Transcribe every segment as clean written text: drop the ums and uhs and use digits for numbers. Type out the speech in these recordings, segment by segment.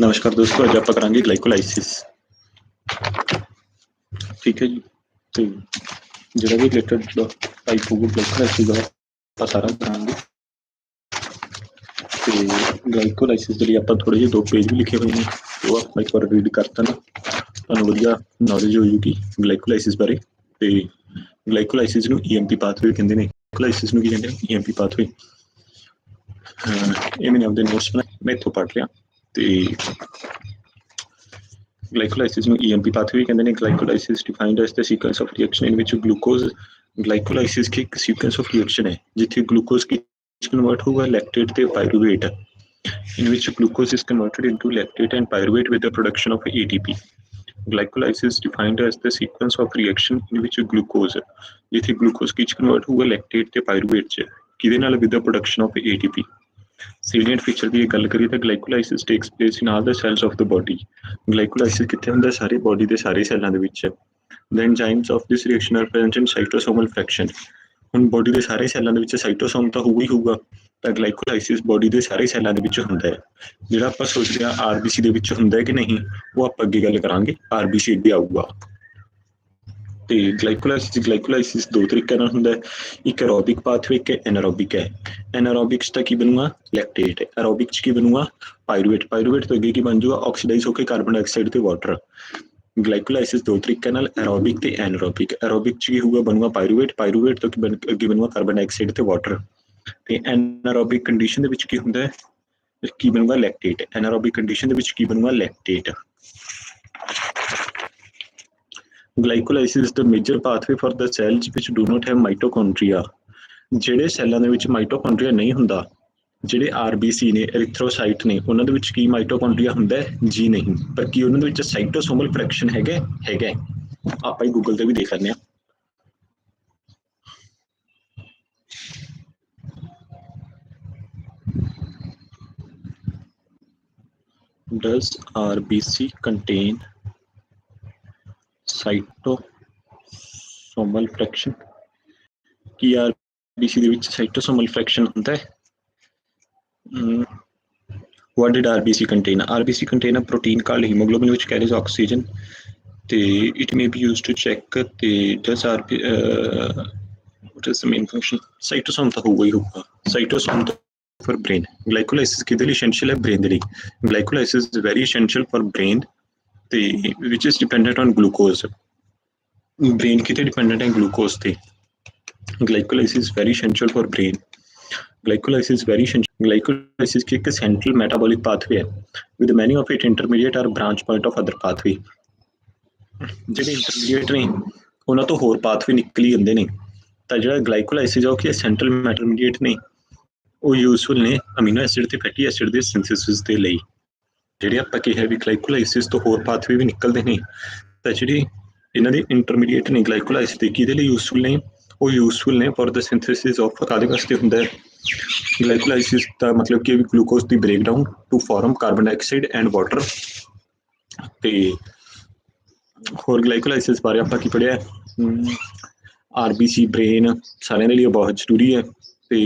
नमस्कार दोस्तों, अज आप करांगे ग्लाइकोलाइसिस। ठीक है जी। तो जो भी रिलेटेड टाइप होगा ग्लाइकोलाइसिस का ਆਪਾਂ ਸਾਰਾ ਕਰਾਂਗੇ। ਤੇ ਗਲਾਈਕੋਲਾਈਸਿਸ ਦੇ ਲਈ ਆਪਾਂ ਥੋੜੇ ਜਿਹੇ 2 ਪੇਜ ਵੀ ਲਿਖੇ ਹੋਏ ਨੇ, ਉਹ ਆਪਾਂ ਇੱਕ ਵਾਰ ਰੀਡ ਕਰਤਾ ਨਾ ਤੁਹਾਨੂੰ ਵਧੀਆ ਨੌਲੇਜ ਹੋ ਜੂਗੀ ਗਲਾਈਕੋਲਾਈਸਿਸ ਬਾਰੇ। ਤੇ ਗਲਾਈਕੋਲਾਈਸਿਸ ਨੂੰ ਈਐਮਪੀ ਪਾਥਵੇ ਕਹਿੰਦੇ ਨੇ। ਗਲਾਈਕੋਲਾਈਸਿਸ ਨੂੰ ਕੀ ਕਹਿੰਦੇ ਨੇ? ਈਐਮਪੀ ਪਾਥਵੇ। ਇਹ ਮੈंने ਆਪਦੇ ਨੋਟਸ ਬਣਾਏ, ਮੈਂ ਇੱਥੋਂ ਪੜ੍ਹ ਰਿਹਾ। ਤੇ glycolysis ਨੂੰ EMP pathway ਕਹਿੰਦੇ ਨੇ। glycolysis defined as the sequence of reaction in which glucose glycolysis की एक sequence of reaction है जिथे glucose की convert होगा lactate ਤੇ pyruvate, in which glucose is converted into lactate and pyruvate with the production of ATP. glycolysis defined as the sequence of reaction in which glucose ਜਿਥੇ glucose की convert ਹੋਗਾ lactate ਤੇ pyruvate ਚ ਕਿਹਦੇ ਨਾਲ with the production of ATP. salient feature ਦੀ ਗੱਲ ਕਰੀਏ ਤਾਂ glycolysis takes place in all the cells of the body. glycolysis ਕਿੱਥੇ ਹੁੰਦਾ? ਸਾਰੇ ਬੋਡੀ ਦੇ ਸਾਰੇ ਸੈੱਲਾਂ ਦੇ ਵਿੱਚ। the enzymes of this reaction are present in cytosomal fraction. ਹੁਣ ਬੋਡੀ ਦੇ ਸਾਰੇ ਸੈੱਲਾਂ ਦੇ ਵਿੱਚ ਸਾਈਟੋਸੋਮ ਤਾਂ ਹੋਊਗਾ ਹੀ ਹੋਊਗਾ, ਤਾਂ ਗਲਾਈਕੋਲਾਈਸਿਸ ਬੋਡੀ ਦੇ ਸਾਰੇ ਸੈੱਲਾਂ ਦੇ ਵਿੱਚ ਹੁੰਦਾ ਹੈ। ਜਿਹੜਾ ਆਪਾਂ ਸੋਚਦੇ ਹਾਂ ਆਰਬੀਸੀ ਦੇ ਵਿੱਚ ਹੁੰਦਾ ਕਿ ਨਹੀਂ, ਉਹ ਆਪਾਂ ਅੱਗੇ ਗੱਲ ਕਰਾਂਗੇ, ਆਰਬੀਸੀ ਅੱਗੇ ਆਊਗਾ। ਤੇ ਗਲਾਈਕੋਲਾਈਸਿਸ 2 ਤਰੀਕਿਆਂ ਨਾਲ ਹੁੰਦਾ ਹੈ, ਇੱਕ ਐਰੋਬਿਕ ਪਾਥਵੇ, ਇੱਕ ਐਨਾਰੋਬਿਕ ਹੈ। ਐਨਾਰੋਬਿਕ 'ਚ ਤਾਂ ਕੀ ਬਣੂਗਾ? ਲੈਕਟੇਟ। ਐਰੋਬਿਕ 'ਚ ਕੀ ਬਣੂਗਾ? ਪਾਇਰੂਵੇਟ। ਪਾਇਰੂਵੇਟ ਤੋਂ ਅੱਗੇ ਕੀ ਬਣ ਜਾਊਗਾ? ਆਕਸੀਡਾਈਜ਼ ਹੋ ਕੇ ਕਾਰਬਨ ਡਾਈਆਕਸਾਈਡ ਤੇ ਵਾਟਰ। ਗਲਾਈਕੋਲਾਈਸਿਸ 2 ਤਰੀਕਿਆਂ ਨਾਲ, ਐਰੋਬਿਕ ਤੇ ਐਨਾਰੋਬਿਕ। ਐਰੋਬਿਕ 'ਚ ਕੀ ਹੋਊਗਾ? ਬਣੂਗਾ ਪਾਇਰੂਵੇਟ। ਪਾਇਰੂਵੇਟ ਤੋਂ ਅੱਗੇ ਬਣੂਗਾ ਕਾਰਬਨ ਡਾਈਆਕਸਾਈਡ ਤੇ ਵਾਟਰ। ਤੇ ਐਨਾਰੋਬਿਕ ਕੰਡੀਸ਼ਨ ਦੇ ਵਿੱਚ ਕੀ ਹੁੰਦਾ ਹੈ? ਕੀ ਬਣੂਗਾ? ਲੈਕਟੇਟ। ਐਨਾਰੋਬਿਕ ਕੰਡੀਸ਼ਨ ਦੇ ਵਿੱਚ ਕੀ ਬਣੂਗਾ? ਲੈਕਟੇਟ। glycolysis is the major pathway for the cells which do not have mitochondria. ਜਿਹੜੇ ਸੈੱਲਾਂ ਦੇ ਵਿੱਚ ਮਾਈਟੋਕੌਂਡਰੀਆ ਨਹੀਂ ਹੁੰਦਾ, ਜਿਹੜੇ ਆਰਬੀਸੀ ਨੇ, ਐਰੀਥਰੋਸਾਈਟ ਨੇ, ਉਹਨਾਂ ਦੇ ਵਿੱਚ ਕੀ ਮਾਈਟੋਕੌਂਡਰੀਆ ਹੁੰਦਾ? ਜੀ ਨਹੀਂ। ਪਰ ਕੀ ਉਹਨਾਂ ਦੇ ਵਿੱਚ ਸਾਈਟੋਸੋਮਲ ਫ੍ਰੈਕਸ਼ਨ ਹੈਗਾ? ਆਪਾਂ ਹੀ ਗੂਗਲ ਤੇ ਵੀ ਦੇਖ ਲੈਂਦੇ ਹਾਂ। Does RBC contain cytosomal fraction? Ki RBC ਦੇ ਵਿੱਚ ਸਾਈਟੋਸੋਮਲ ਫ੍ਰੈਕਸ਼ਨ ਹੁੰਦਾ ਹੈ? What did RBC contain? RBC contain a protein called hemoglobin which carries oxygen. It may be used to check what is the main function? Cytosome ਤਾਂ ਹੋਊਗਾ ਹੀ ਹੋਊਗਾ। cytosome for brain. Glycolysis ਕਿਹਦੇ ਲਈ essential ਹੈ? brain ਦੇ ਲਈ। Glycolysis is very essential for brain ਤੇ which is dependent on glucose. brain ਕਿਤੇ dependent ਹੈ? glucose ਤੇ। glycolysis is very essential for brain. glycolysis very essential. glycolysis की एक central metabolic pathway है with many of it intermediate or branch point of other pathway. ਜਿਹੜੇ intermediate ਨੇ ਉਹਨਾਂ ਤੋਂ ਹੋਰ ਪਾਥਵੇ ਨਿਕਲੀ ਜਾਂਦੇ ਨੇ, ਤਾਂ ਜਿਹੜਾ ਗਲਾਈਕੋਲਾਈਸਿਸ ਆ ਉਹ ਕੀ ਸੈਂਟਰਲ ਇੰਟਰਮੀਡੀਏਟ ਨੇ, ਉਹ ਯੂਜ਼ਫੁਲ ਨੇ ਅਮੀਨੋ ਐਸਿਡ ਤੇ ਫੈਟੀ ਐਸਿਡ ਦੇ ਸਿੰਥੇਸਿਸ ਦੇ ਲਈ। ਜਿਹੜੇ ਆਪਾਂ ਕਿਹਾ ਵੀ ਗਲਾਈਕੋਲਾਈਸਿਸ ਤੋਂ ਹੋਰ ਪਾਥਵੇ ਵੀ ਨਿਕਲਦੇ ਨੇ, ਤਾਂ ਜਿਹੜੇ ਇਹਨਾਂ ਦੇ ਇੰਟਰਮੀਡੀਏਟ ਨੇ ਗਲਾਈਕੋਲਾਈਸਿਸ ਦੇ ਕਿਹਦੇ ਲਈ ਯੂਜ਼ਫੁਲ ਨੇ? ਉਹ ਯੂਜ਼ਫੁਲ ਨੇ ਫॉर द ਸਿੰਥੇਸਿਸ ਆਫ ਕਾਹਦੇ ਵਾਸਤੇ ਹੁੰਦਾ ਹੈ? ਗਲਾਈਕੋਲਾਈਸਿਸ ਦਾ ਮਤਲਬ ਕਿ ਗਲੂਕੋਜ਼ ਦੀ breakdown to form carbon dioxide and water. ਤੇ ਹੋਰ ਗਲਾਈਕੋਲਾਈਸਿਸ ਬਾਰੇ ਆਪਾਂ ਕੀ ਪੜ੍ਹਿਆ? ਆਰਬੀਸੀ ਬ੍ਰੇਨ ਸਾਰਿਆਂ ਦੇ ਲਈ ਬਹੁਤ ਜ਼ਰੂਰੀ ਹੈ। ਤੇ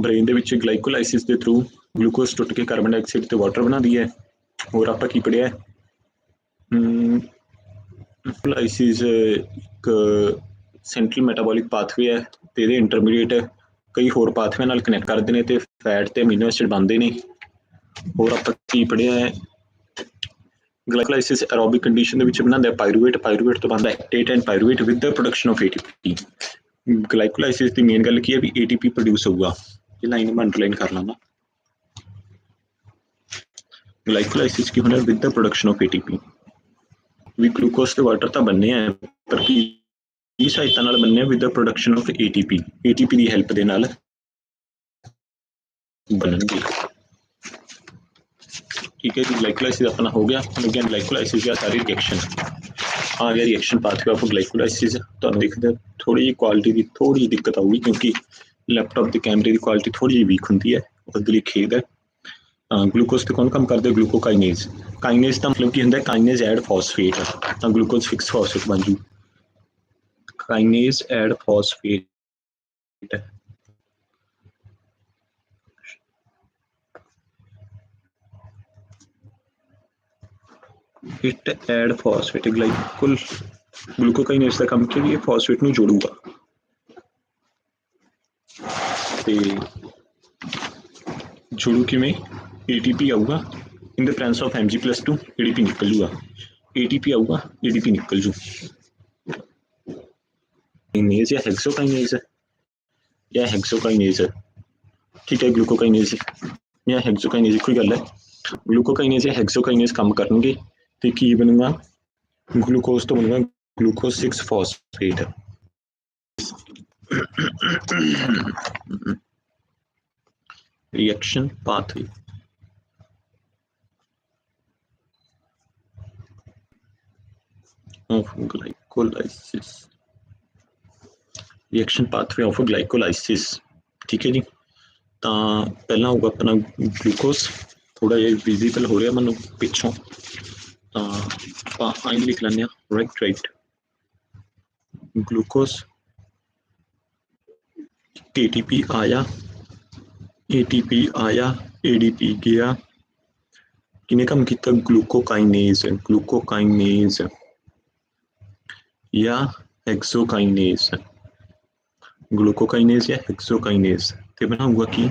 ਬ੍ਰੇਨ ਦੇ ਵਿੱਚ ਗਲਾਈਕੋਲਾਈਸਿਸ ਦੇ ਥਰੂ ਗਲੂਕੋਜ਼ ਟੁੱਟ ਕੇ ਕਾਰਬਨ ਡਾਈਆਕਸਾਈਡ ਤੇ ਵਾਟਰ ਬਣਾਉਂਦੀ ਹੈ। ਹੋਰ ਆਪਾਂ ਕੀ ਪੜ੍ਹਿਆ? ਗਲਾਈਕੋਲਾਈਸਿਸ ਇੱਕ ਸੈਂਟਰਲ ਮੈਟਾਬੋਲਿਕ ਪਾਥਵੇ ਹੈ ਤੇ ਇਹਦੇ ਇੰਟਰਮੀਡੀਏਟ ਕਈ ਹੋਰ ਪਾਥਵੇਆਂ ਨਾਲ ਕਨੈਕਟ ਕਰਦੇ ਨੇ ਤੇ ਫੈਟ ਤੇ ਅਮੀਨੋ ਐਸਿਡ ਬਣਦੇ ਨੇ। ਹੋਰ ਆਪਾਂ ਕੀ ਪੜ੍ਹਿਆ ਹੈ? glycolysis aerobic condition ਦੇ ਵਿੱਚ ਬਣਾਉਂਦਾ ਪਾਇਰੂਵੇਟ। ਪਾਇਰੂਵੇਟ ਤੋਂ ਬਣਦਾ lactate and pyruvate with the production of ATP। glycolysis ਦੀ ਮੇਨ ਗੱਲ ਕੀ ਹੈ ਵੀ ATP ਪ੍ਰੋਡਿਊਸ ਹੋਊਗਾ। ਇਹ ਲਾਈਨ ਮੈਂ ਅੰਡਰਲਾਈਨ ਕਰ ਲਾਂਗਾ। glycolysis ਕੀ ਹੋਣਾ? With the production of ATP। ਵੀ ਗਲੂਕੋਜ਼ ਤੇ ਵਾਟਰ ਤਾਂ ਬਣਨੇ ਆ, ਪਰ ਕੀ ਸਹਾਇਤਾ ਨਾਲ ਬਣਨੇ ਆ? With the production of ATP। ATP ਦੀ ਹੈਲਪ ਦੇ ਨਾਲ ਬਣਨਗੇ। ਠੀਕ ਹੈ ਜੀ। ਗਲਾਈਕੋਲਾਈਸਿਸ ਆਪਣਾ ਹੋ ਗਿਆ। ਹੁਣ ਅੱਗੇ ਗਲਾਈਕੋਲਾਈਸਿਸ ਦਾ ਸਾਰੀ ਰਿਐਕਸ਼ਨ ਆ ਗਿਆ। Reaction pathway of glycolysis. ਤੁਹਾਨੂੰ ਦੇਖਦੇ ਥੋੜੀ ਜਿਹੀ ਕੁਆਲਿਟੀ ਦੀ ਥੋੜੀ ਜਿਹੀ ਦਿੱਕਤ ਆਊਗੀ ਕਿਉਂਕਿ ਲੈਪਟਾਪ ਦੇ ਕੈਮਰੇ ਦੀ ਕੁਆਲਿਟੀ ਥੋੜੀ ਜਿਹੀ ਵੀਕ ਹੁੰਦੀ ਹੈ, ਉਹਦੇ ਲਈ ਖੇਦ ਹੈ। ਗਲੂਕੋਜ਼ ਤੇ ਕੌਣ ਕੰਮ ਕਰਦੇ? ਗਲੂਕੋਕਾਈਨੇਜ਼। ਕਾਈਨੇਜ਼ ਦਾ ਮਤਲਬ ਕੀ ਹੁੰਦਾ? ਕਾਈਨੇਜ਼ ਐਡ ਫਾਸਫੇਟ, ਤਾਂ ਗਲੂਕੋਜ਼ ਫਿਕਸ ਫਾਸਫੇਟ ਬਣ ਜੂ। Kinase add phosphate. It add phosphate glycol glucokinase का काम कि ये फॉस्फेट ਨੂੰ ਜੋੜੂਗਾ ਤੇ ਜੋੜੂ ਕਿਵੇਂ ATP ਆਊਗਾ in the presence of Mg+2 ADP ਨਿਕਲ ਜੂਗਾ ATP ਆਊਗਾ ADP ਨਿਕਲ ਜੂ काइनेज या हेक्सोकाइनेज ठीक है ग्लूकोकाइनेज या हेक्सोकाइनेज एक ही गल है ग्लूकोकाइनेज या हेक्सोकाइनेज काम करनगे ते की बनूगा ग्लूकोज तो बनूगा glucose 6 phosphate reaction pathway of glycolysis reaction pathway of glycolysis ठीक है जी तो पहला होगा अपना ग्लूकोज थोड़ा जिहा विजिबल हो रहा मैं पिछों तो आई लिख लें राइट ग्लूकोज ATP आया ADP गया किने काम किया ग्लूकोकाइनेज या हेक्सोकाइनेज या हेक्सोकाइनेज ते बनाऊंगा कि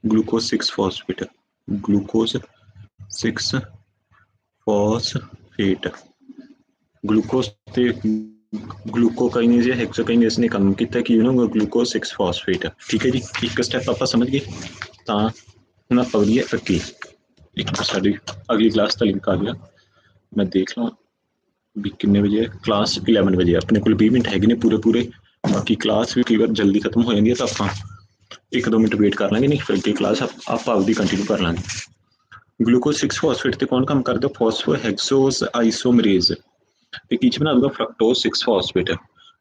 glucose 6 phosphate glucose 6 phosphate glucose ते ग्लूकोकाइनेज या हेक्सोकाइनेज ने काम किया कि बनाऊंगा ग्लूकोज 6 फॉस्फेट ठीक है जी एक स्टैप आप समझ गए तो हम आप बढ़िए अगे एक साड़ी अगली क्लास का लिंक आ गया मैं देख ला भी कितने बजे क्लास 11 बजे अपने को 20 मिनट है पूरे बाकी क्लास भी कई बार जल्दी खत्म हो जाती है तो आप 1-2 मिनट वेट कर लेंगे नहीं फिर अगे क्लास आप आपकी कंटिन्यू कर लेंगे ग्लूकोज 6 फॉस्फेट ते कौन काम करता फॉस्फोहेक्सोज आइसोमरेज ते की बना दूंगा फ्रक्टोज 6 फॉस्फेट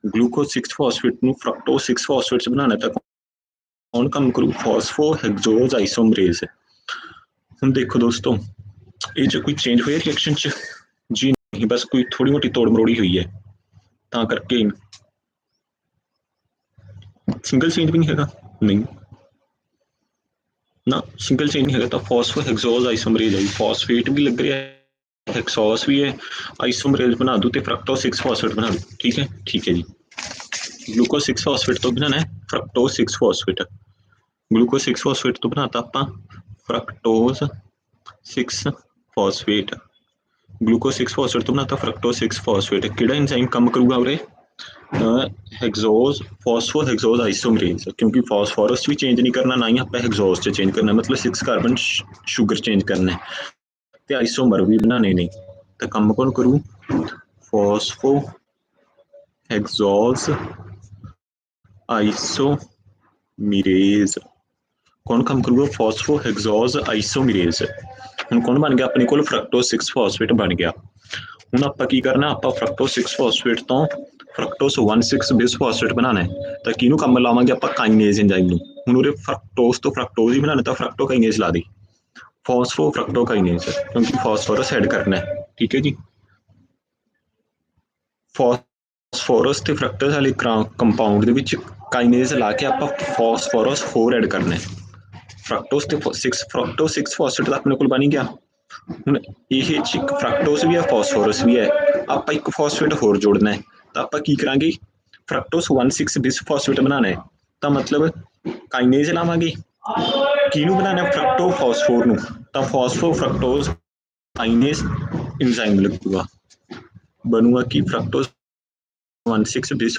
ग्लूकोज 6 फॉस्फेट नु फ्रक्टोज 6 फॉस्फेट बनाना तो कौन काम करू फॉस्फोहेक्सोज आइसोमरेज हम देखो दोस्तों ये कोई चेंज हुआ रिएक्शन च जी नहीं बस कोई थोड़ी मोटी तोड़ मरोड़ी हुई है ता करके सिंगल चेंज भी नहीं है नहीं ना सिंगल चेंज नहीं है तो फॉस्फोहेक्सोज आइसोमरेज है फॉस्फेट भी लग रहा है हेक्सोस भी है आइसोमरेज बना दूँ तो फ्रक्टोज 6 फॉस्फेट बना दूँ ठीक है जी ग्लूकोज 6 फॉस्फेट तो बनाना है फ्रक्टोज 6 फॉस्फेट ग्लूकोज 6 फॉस्फेट तो बनाता आप फ्रक्टोज 6 फॉस्फेट ग्लूकोज 6 फॉस्फेट तो बनाता फ्रक्टोज 6 फॉस्फेट किहड़ा एंजाइम काम करूगा उरे हेक्सोज फॉस्फोहेक्सोज आइसोमरेज क्योंकि फॉस्फोरस भी चेंज नहीं करना ना ही आप हेक्सोज से चेंज करना मतलब 6 कार्बन शुगर चेंज करना है तो आइसोमर भी बनाने नहीं तो काम कौन करूँ फॉस्फोहेक्सोज आइसोमरेज कौन काम करूगा फॉस्फोहेक्सोज आइसोमरेज हम कौन बन गया अपने को फ्रक्टोज 6 फॉस्फेट बन गया हूँ आप की करना आप फ्रक्टोज 6 फॉस्फेट तो फ्रक्टोज 1,6 बेस फॉस्फेट बनाना है तो किनू काम लावांगे आप काइनेज एंजाइम नूं हुण उरे फ्रक्टोज तो फ्रक्टोज ही बनाना तो फ्रक्टोकाइनेज ला दी फ्रक्टोकाइनेज क्योंकि फॉस्फोरस ऐड करना है ठीक है जी फॉस्फोरस ते फ्रक्टोज वाले कंपाउंड दे विच काइनेज ला के आप फॉस्फोरस 4 ऐड करना है फ्रक्टोज ते 6 फॉस्फेट तो अपने को बन गया ਹੁਣ ਇਹ फ्रक्टोज भी है फॉस्फोरस भी है आप एक फॉस्फेट होर जोड़ना है तो आप की करांगे फ्रक्टोज 1,6 बिस फॉस्फेट बनाना है तो मतलब काइनेज लावांगे किनू बनाना फ्रक्टो फॉस्फोर नू तो फॉस्फो फ्रक्टोज काइनेज एंजाइम लगूगा बनूगा कि फ्रक्टोज 1,6 बिस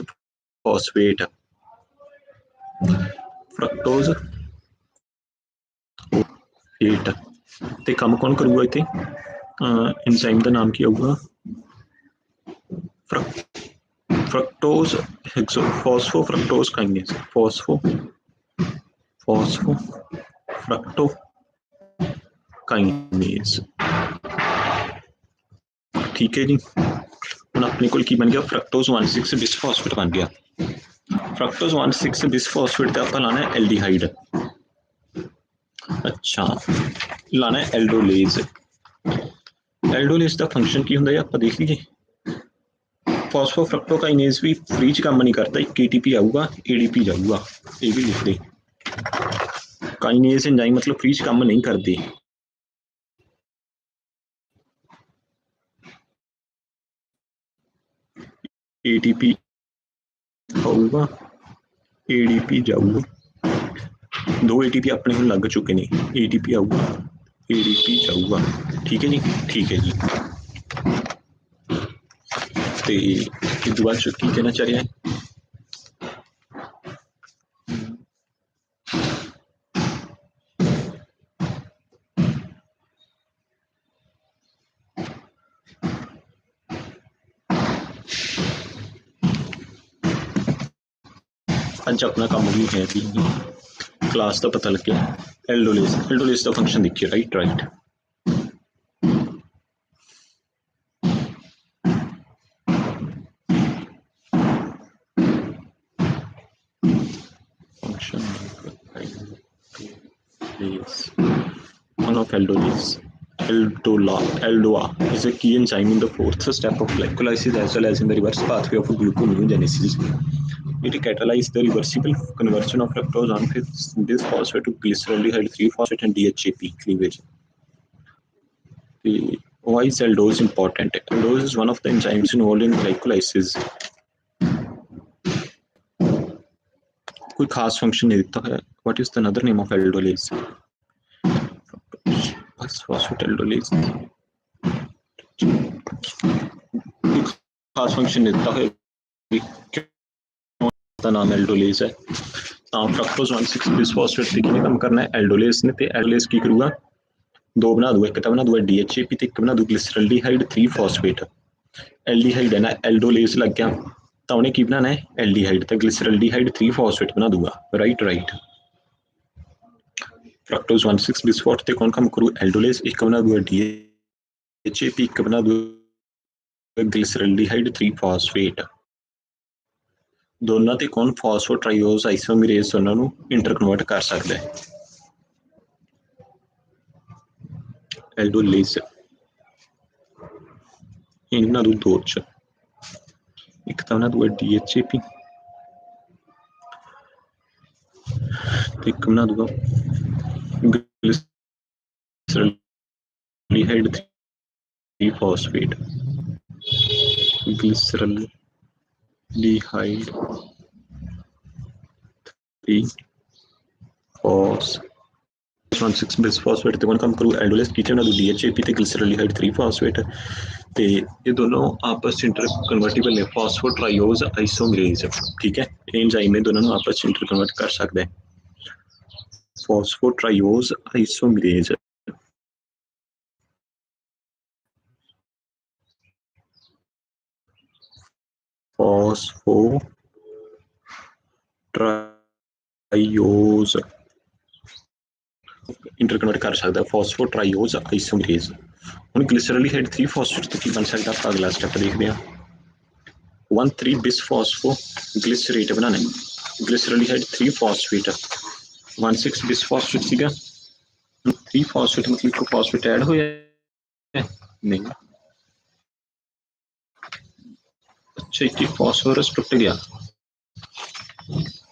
फॉस्फेट फ्रक्टोज 8 ते काम कौन करूगा इतने एंजाइम का नाम क्या होगा fructose phospho fructose kinase phospho fructo kinase ठीक है जी हम अपने को बन गया फ्रक्टोज 1,6 बिस फॉस्फेट बन गया फ्रक्टोज 1,6 बिस फॉस्फेट का आप लाना है एल्डिहाइड अच्छा लाना है एल्डोलेज का फंक्शन की होंगे आप देख लीजिए फॉस्फोफ्रक्टोकाइनेज भी फ्री च काम नहीं करता एक ATP आऊगा ADP जाऊगा ये भी लिख दे काइनेज एंजाइम मतलब फ्री च काम नहीं करते ATP ਆਊਗਾ, ADP ਜਾਊਗਾ, 2 ATP ਆਪਣੇ ਹੁਣ ਲੱਗ ਚੁੱਕੇ ਨੇ, ATP ਆਊਗਾ, ADP ਜਾਊਗਾ। ਠੀਕ ਹੈ ਜੀ, ਠੀਕ ਹੈ ਜੀ। ਤੇ ਇਸ ਤੋਂ ਬਾਅਦ ਕੀ ਕਹਿਣਾ ਚਾਹ ਰਿਹਾ ਹੈ? ਅੱਜ ਆਪਣਾ ਕੰਮ ਵੀ ਹੈ ਵੀ क्लास का पता लग गया। एल्डोलेस का फंक्शन देखिए, right function one of eldolase. Eldoa is a key enzyme in the fourth step of glycolysis as well as in the reverse pathway of gluconeogenesis. It catalyzes the reversible conversion of fructose on bisphosphate to glyceraldehyde 3-phosphate and DHAP cleavage. Why is aldose important? Aldose is one of the enzymes involved in glycolysis. कोई खास function नहीं दिखता है। What is the another name of aldolase? Phosphate खास function नहीं दिखता है, का नाम एल्डोलेस है। फ्रक्टोज 1,6 बिसफॉस्फेट ਤੇ ਕਿਹਨੇ ਕੰਮ ਕਰਨਾ ਹੈ? एल्डोलेस ने। ਤੇ एल्डोलेस ਕੀ ਕਰੂਗਾ? ਦੋ ਬਣਾ ਦੂਗਾ, ਇੱਕ ਤਾਂ ਬਣਾ ਦੂਗਾ DHAP ਤੇ ਇੱਕ ਬਣਾ ਦੂ ਗਲਿਸਰਲਡੀਹਾਈਡ 3-ਫਾਸਫੇਟ। ਐਲਡੀਹਾਈਡ ਹੈ ਨਾ, ਐल्डोलेस ਲੱਗ ਗਿਆ ਤਾਂ ਉਹਨੇ ਕੀ ਬਣਾਉਣਾ ਹੈ? ਐਲਡੀਹਾਈਡ। ਤਾਂ ਗਲਿਸਰਲਡੀਹਾਈਡ 3-ਫਾਸਫੇਟ ਬਣਾ ਦੂਗਾ, ਰਾਈਟ। फ्रक्टोज 1,6 बिसफॉस्फेट ਤੇ ਕੌਣ ਕੰਮ ਕਰੂ? एल्डोलेस। ਇੱਕ ਬਣਾ ਦੂਗਾ DHAP, ਇੱਕ ਬਣਾ ਦੂਗਾ ਗਲਿਸਰਲਡੀਹਾਈਡ 3-ਫਾਸਫੇਟ। ਦੋਨਾਂ ਤੇ ਕੌਣ? ਫਾਸਫੋਟ੍ਰਾਈਓਜ਼ ਆਈਸੋਮਰੇਜ਼ ਉਹਨਾਂ ਨੂੰ ਇੰਟਰਕਨਵਰਟ ਕਰ ਸਕਦਾ ਹੈ। एल्डोलेस ਇਹਨਾਂ ਨੂੰ ਦੋ ਚ, ਇੱਕ ਤਾਂ ਬਣਾ ਦੂਗਾ DHAP ਤੇ ਇੱਕ ਬਣਾ ਦੂਗਾ glyceraldehyde 3-phosphate। glyceraldehyde 3-phosphate 1,6 ਤੇ ਕੌਣ ਕੰਮ ਕਰੂ? एल्डोलेस। ਕੀ ਬਣਾ ਦੂ? DHAP ਤੇ glyceraldehyde 3-phosphate। ਤੇ ਇਹ ਦੋਨੋਂ ਆਪਸ ਚ ਇੰਟਰ ਕਨਵਰਟੇਬਲ ਨੇ, ਫਾਸਫੋਟ੍ਰਾਈਓਜ਼ ਆਈਸੋਮਰੇਜ਼। ਠੀਕ ਹੈ, ਇਹ ਐਂਜ਼ਾਈਮ ਦੋਨਾਂ ਨੂੰ ਆਪਸ ਚ ਇੰਟਰ ਕਨਵਰਟ ਕਰ ਸਕਦਾ ਹੈ। ਫਾਸਫੋਟ੍ਰਾਈਓਜ਼ ਆਈਸੋਮਰੇਜ਼ ਫਾਸਫੋਟ੍ਰਾਈਓਜ਼ ਇੰਟਰਕਨਵਰਟ ਕਰ ਸਕਦਾ ਫਾਸਫੋਟ੍ਰਾਈਓਜ਼ ਆਈਸੋਮਰੇਜ਼। ਹੁਣ ਗਲਿਸਰਲਡੀਹਾਈਡ 3-ਫਾਸਫੇਟ ਤੋਂ ਕੀ ਬਣ ਸਕਦਾ? ਆਪਾਂ ਅਗਲਾ ਸਟੈਪ ਦੇਖਦੇ ਹਾਂ। 1,3 ਬਿਸਫਾਸਫੋ ਗਲਿਸਰੇਟ ਬਣਾਉਣਾ, ਗਲਿਸਰਲਡੀਹਾਈਡ 3-ਫਾਸਫੇਟ 1,6 ਬਿਸਫਾਸਫੇਟ ਸੀਗਾ, 3-ਫਾਸਫੇਟ ਮਤਲਬ ਇੱਕ ਫਾਸਫੇਟ ਐਡ ਹੋਇਆ ਨਹੀਂ। ਅੱਛਾ, ਇੱਕ ਫਾਸਫੋਰਸ ਟੁੱਟ ਗਿਆ।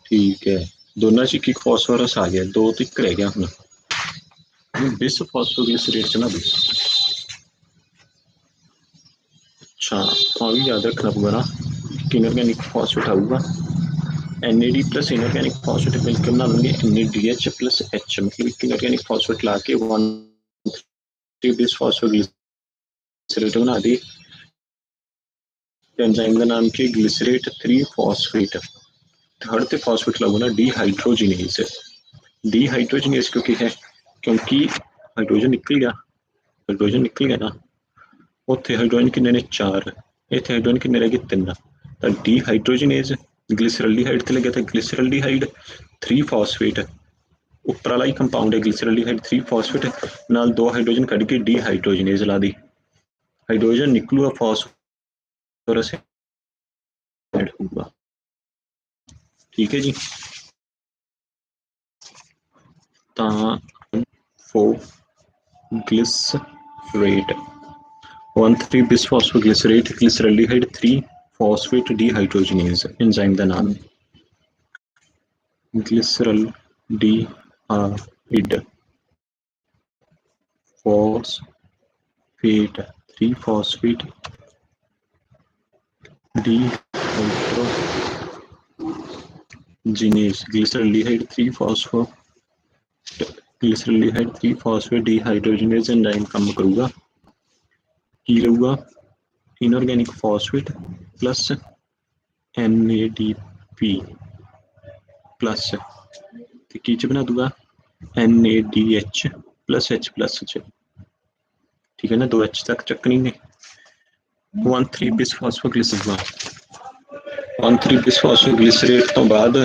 ਠੀਕ ਹੈ, ਦੋਨਾਂ ਚ ਇੱਕ ਫਾਸਫੋਰਸ ਆ ਗਿਆ, ਦੋ ਤੋਂ ਇੱਕ ਰਹਿ ਗਿਆ। ਹੁਣ ਬਿਸਫਾਸਫੋਗਲਿਸਰੇਟ ਚ ਨਾ ਦੋ। ਅੱਛਾ, ਤਾਂ ਵੀ ਯਾਦ ਰੱਖਣਾ ਪਊਗਾ ਨਾ, ਇਨऑर्गेनिक ਫਾਸਫੇਟ ਆਊਗਾ, NAD plus इनऑर्गेनिक फॉस्फेट मिलकर बना देंगे NADH plus H, मतलब एक इनऑर्गेनिक फॉस्फेट ला के 1,3 बिसफॉस्फोग्लिसरेट बना दी। एंजाइम का नाम की ग्लिसरेट 3-फॉस्फेट। थर्ड पे फॉस्फेट लगू ना डीहाइड्रोजिनेज। डीहाइड्रोजिनेज क्योंकि है क्योंकि हाइड्रोजन निकल गया ना, उत्थे हाइड्रोजन किन्ने ने 4, इत्थे हाइड्रोजन किन्ने रह गए 3। तो डीहाइड्रोजिनेज ग्लिसरलडीहाइड ते लगे तो ग्लिसरलडीहाइड 3-फॉस्फेट उपर वाला ही कंपाउंड है ग्लिसरलडीहाइड 3-फॉस्फेट नाल 2 हाइड्रोजन कट के डीहाइड्रोजिनेज ला दी, हाइड्रोजन निकलूगा फॉस्फोरस ऐड होगा। ठीक है जी, तो 4 glycerate 1,3 bisphosphoglycerate glyceraldehyde three phosphate dehydrogenase enzyme का नाम ग्लिसरलडीहाइड फॉस्फेट 3-फॉस्फेट डीहाइड्रोजिनेज जीनेस ग्लिसरॉल्डिहाइड 3 डिहाइड्रोजनेज एंजाइम काम करूगा की रहूगा inorganic phosphate plus NADP plus की बना दूंगा NADH प्लस H प्लस ठीक है ना, 2 H तक चक्कनी ने 1,3 बिसफॉस्फोग्लिसरेट तो बाद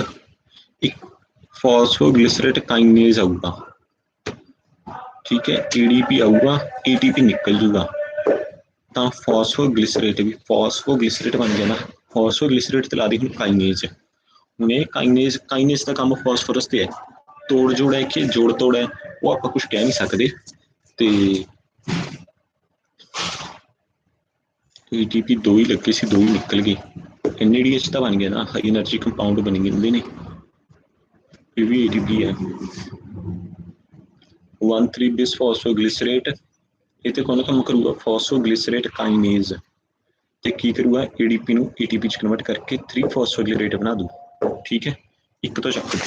एक फॉस्फोग्लिसरेट काइनेज आऊगा, ठीक है, ADP आऊगा, ATP निकल जूगा तो फॉस्फोग्लिसरेट बन गया ना। फॉस्फोग्लिसरेट तो ला दी हूँ काइनेज, हूँ काइनेज का काम फॉस्फोरस से है, तोड़ जोड़ है कि जोड़ तोड़ है वो आप कुछ कह नहीं सकते। तो ATP 2 ही लगे सी, 2 ही निकल गए, NADH तो बन गया ना, हाई एनर्जी कंपाउंड बन गए ने, ये भी ATP है। 1,3 बिसफॉस्फोग्लिसरेट ये तो कौन काम करूगा फॉस्फोग्लिसरेट काइनेज ते की करूगा ADP ਨੂੰ ATP ਚ ਕਨਵਰਟ ਕਰਕੇ 3 ਫਾਸਫੋਗਲਿਸरेट बना दूं, ठीक है, एक तो चक्कर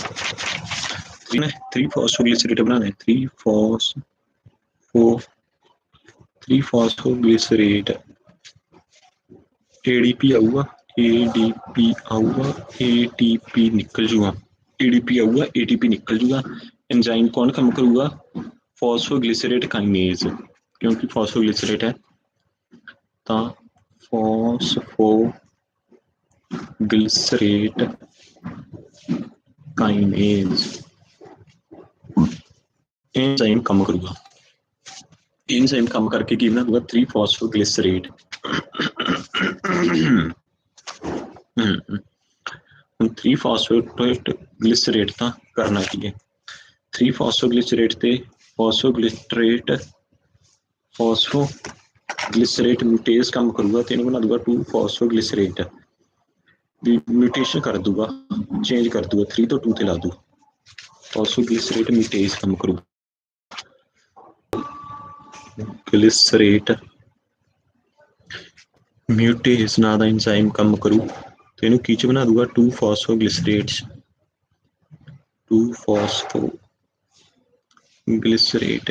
3 फॉस्फोग्लिसरेट बनाना है, 3 फॉस्फोग्लिसरेट ADP आऊगा, ATP निकल जूगा, ADP आऊगा, ATP निकल जूगा, एंजाइम कौन काम करूगा फॉस्फोग्लिसरेट काइनेज, क्योंकि फॉस्फोग्लिसरेट है तो फॉस्फोग्लिसरेट काइनेज एंजाइम काम करूगा, एंजाइम काम करके की बना दूंगा 3 फॉस्फोग्लिसरेट 3 फॉस्फोग्लिसरेट तो करना की है, 3 फॉस्फोग्लिसरेट ते फॉस्फोग्लिसरेट म्यूटेज काम करूगा तो बना दूंगा 2 फॉस्फोग्लिसरेट, म्यूटेशन कर दूंगा, चेंज कर दूंगा, 3 तो 2 ते ला दूँ, फॉस्फोग्लिसरेट म्यूटेज काम करूगा, ग्लिसरेट म्यूटेज ना दा एंजाइम काम करू तो इनू की बना दूंगा 2 फॉस्फोग्लिसरेट्स 2 फॉस्फोग्लिसरेट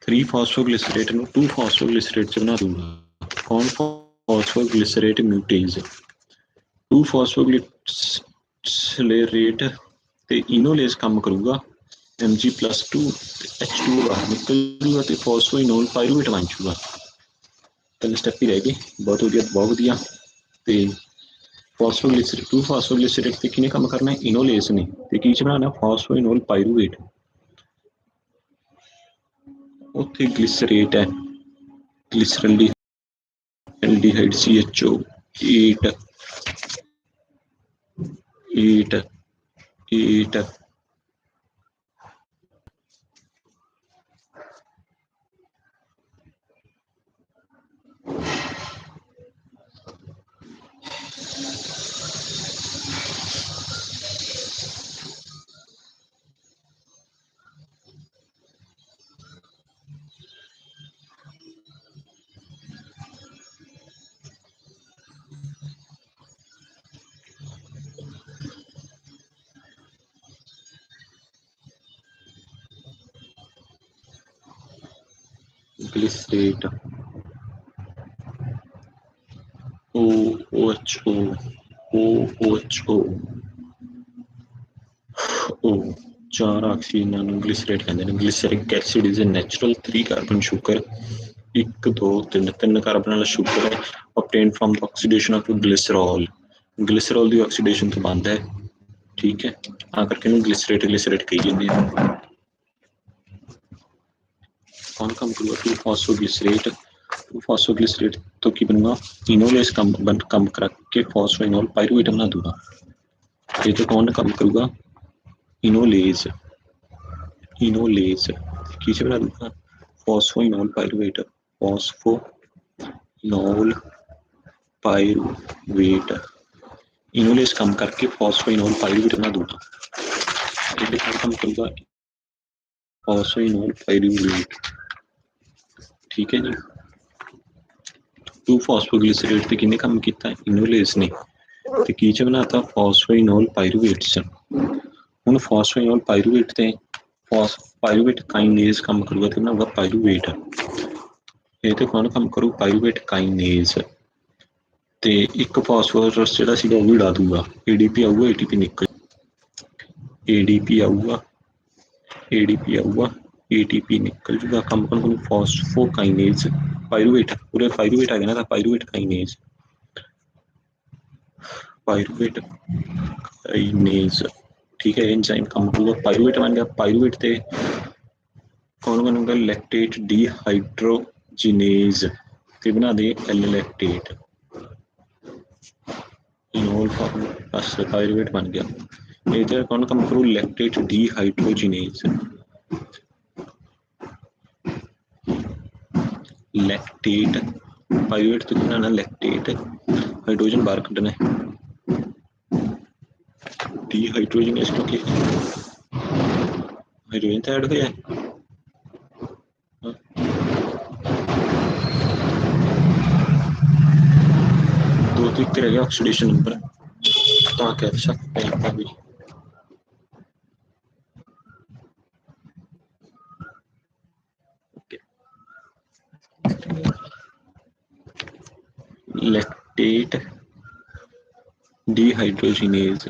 3 फॉस्फोग्लिसरेट नु 2 फॉस्फोग्लिसरेट च बना दूंगा, कौन फॉस्फोग्लिसरेट म्यूटेज 2 फॉस्फोग्लिसरेट ते इनोलेज काम करूगा Mg+2 H2 बाहर निकल जूगा तो फॉस्फोइनोल पायरूवेट बन जूगा, 3 स्टेप ही रह गए, बहुत वधिया। तो फॉस्फोग्लिसरेट 2 फॉस्फोग्लिसरेट ते किने काम करना है इनोलेज ने, ते की बनाना फॉस्फोइनोल पायरूवेट, उत्थे ग्लिसरेट है glyceraldehyde CHO 8 glycerate OHO 4 oxygen glycerate कहते हैं। Glyceric acid is a natural 3 carbon sugar 1 2 3 carbon वाला शुगर है obtain from the oxidation of glycerol, glycerol की ऑक्सीडेशन तो बनता है, ठीक है, आ करके ग्लिसरेट कही जाती है। कौन काम करूँगा 2 फॉस्फोग्लिसरेट तो की बनूंगा इनोलेज कम करके फॉस्फोइनोल पायरूवेट बना दूंगा, ये तो कौन काम करूँगा इनोलेज की बना दूंगा फॉस्फोइनोल पायरूवेट इनोलेज कम करके फॉस्फोइनोल पायरूवेट बना दूंगा, ये कौन काम करूँगा फॉस्फोइनोल पायरूवेट, ठीक है जी। 2 ਫਾਸਫੋਗਲਿਸਰੇਟ ਤੇ ਕਿੰਨੇ ਕੰਮ ਕੀਤਾ ਇਨੋਲੇਸ ਨੇ ਤੇ ਕੀ ਚ ਬਣਾਤਾ ਫਾਸਫੋਇਨੋਲ ਪਾਇਰੂਵੇਟ ਚ। ਹੁਣ ਫਾਸਫੋਇਨੋਲ ਪਾਇਰੂਵੇਟ ਤੇ ਪਾਇਰੂਵੇਟ ਕਾਈਨੇਜ਼ ਕੰਮ ਕਰੂਗਾ ਤੇ ਬਣਾਊਗਾ ਪਾਇਰੂਵੇਟ। ਇਹ ਤੇ ਕੌਣ ਕੰਮ ਕਰੂ ਪਾਇਰੂਵੇਟ ਕਾਈਨੇਜ਼ ਤੇ ਇੱਕ ਫਾਸਫੋਰਸ ਜਿਹੜਾ ਸੀਗਾ ਉਹ ਵੀ ਉਡਾ ਦੂਗਾ ADP ਆਊਗਾ ATP ਨਿਕਲ ADP ਆਊਗਾ ATP ਨਿਕਲ ਜੂਗਾ ਕੰਮ ਕਰਨ ਨੂੰ ਫਾਸਫੋਕਾਈਨੇਜ਼ ਪਾਇਰੂਵੇਟ ਪੂਰੇ ਪਾਇਰੂਵੇਟ ਆ ਗਿਆ ਨਾ ਤਾਂ ਪਾਇਰੂਵੇਟ ਕਾਈਨੇਜ਼ ठीक है एंजाइम काम करूगा पायरूवेट बन गया पायरूवेट ते कौन बनूंगा लैक्टेट डिहाइड्रोजिनेज ते बना दे एल लैक्टेट इनोल फॉर्म बस पायरूवेट बन गया ये कौन काम करूँ लैक्टेट डिहाइड्रोजिनेज लैक्टेट पायरूवेट तो बनाना लैक्टेट हाइड्रोजन बाहर कढ़ना है डिहाइड्रोजिनेज क्योंकि हाइड्रोजन तो ऐड हो जाए दो तो एक रह गया ऑक्सीडेशन नंबर तो कह सकते हैं भी लैक्टेट डिहाइड्रोजिनेज